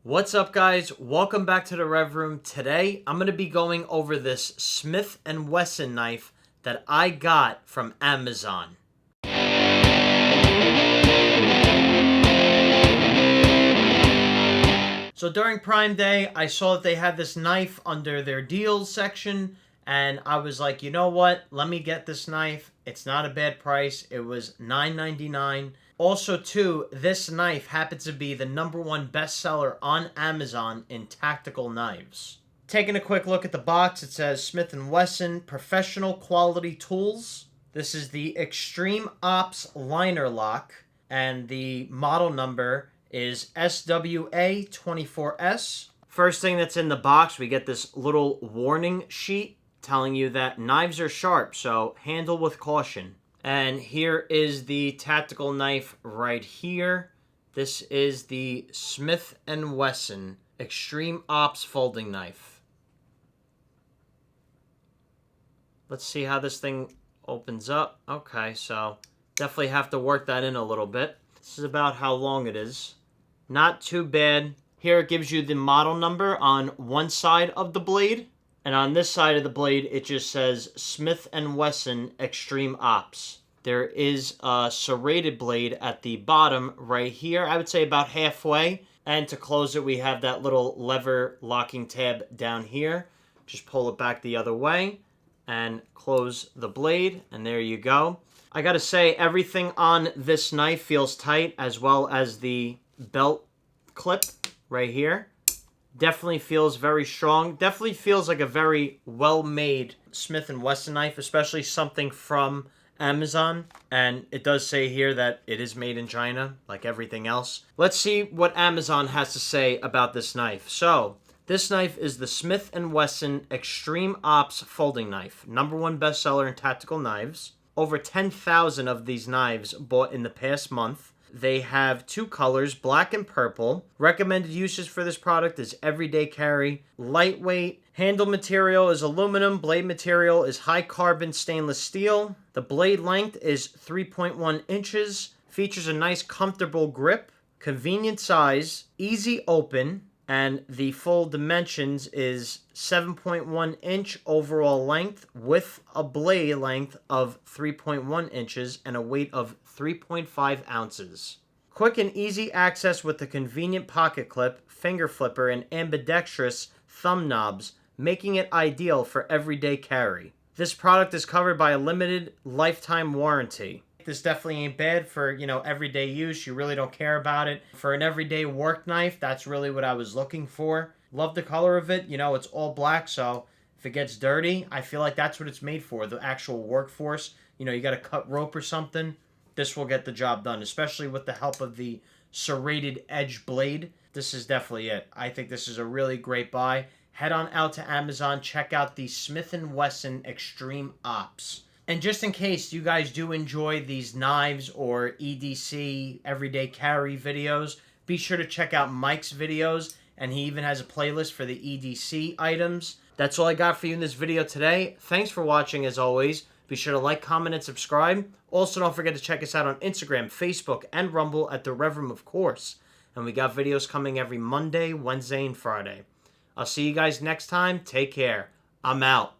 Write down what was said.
What's up, guys? Welcome back to the Rev Room. Today, I'm going to be going over this Smif-N-Wessun knife that I got from Amazon. So during Prime Day, I saw that they had this knife under their deals section, and I was like, you know what? Let me get this knife. It's not a bad price. It was $9.99. Also, too, this knife happens to be the #1 bestseller on Amazon in tactical knives. Taking a quick look at the box, it says Smith-N-Wessun Professional Quality Tools. This is the Extreme Ops Liner Lock, and the model number is SWA24S. First thing that's in the box, we get this little warning sheet telling you that knives are sharp, so handle with caution. And here is the tactical knife right here. This is the Smith-N-Wessun Extreme Ops Folding Knife. Let's see how this thing opens up. Okay, so definitely have to work that in a little bit. This is about how long it is. Not too bad. Here it gives you the model number on one side of the blade. And on this side of the blade, it just says Smith-N-Wessun Extreme Ops. There is a serrated blade at the bottom right here. I would say about halfway. And to close it, we have that little lever locking tab down here. Just pull it back the other way and close the blade. And there you go. I gotta say, everything on this knife feels tight, as well as the belt clip right here. Definitely feels very strong. Definitely feels like a very well-made Smith-N-Wessun knife, especially something from Amazon. And it does say here that it is made in China, like everything else. Let's see what Amazon has to say about this knife. So, this knife is the Smith-N-Wessun Extreme Ops Folding Knife. #1 bestseller in tactical knives. Over 10,000 of these knives bought in the past month. They have two colors, black and purple. Recommended uses for this product is everyday carry, lightweight. Handle material is aluminum. Blade material is high carbon stainless steel. The blade length is 3.1 inches. Features a nice comfortable grip. Convenient size. Easy open. And the full dimensions is 7.1 inch overall length with a blade length of 3.1 inches and a weight of 3.5 ounces. Quick and easy access with the convenient pocket clip, finger flipper, and ambidextrous thumb knobs, making it ideal for everyday carry. This product is covered by a limited lifetime warranty. This definitely ain't bad for, everyday use. You really don't care about it. For an everyday work knife, that's really what I was looking for. Love the color of it. It's all black, so if it gets dirty, I feel like that's what it's made for. The actual workforce, you got to cut rope or something. This will get the job done, especially with the help of the serrated edge blade. This is definitely it. I think this is a really great buy. Head on out to Amazon. Check out the Smith-N-Wessun Extreme Ops. And just in case you guys do enjoy these knives or EDC everyday carry videos, be sure to check out Mike's videos, and he even has a playlist for the EDC items. That's all I got for you in this video today. Thanks for watching as always. Be sure to like, comment, and subscribe. Also, don't forget to check us out on Instagram, Facebook, and Rumble at The Rev Room, of course. And we got videos coming every Monday, Wednesday, and Friday. I'll see you guys next time. Take care. I'm out.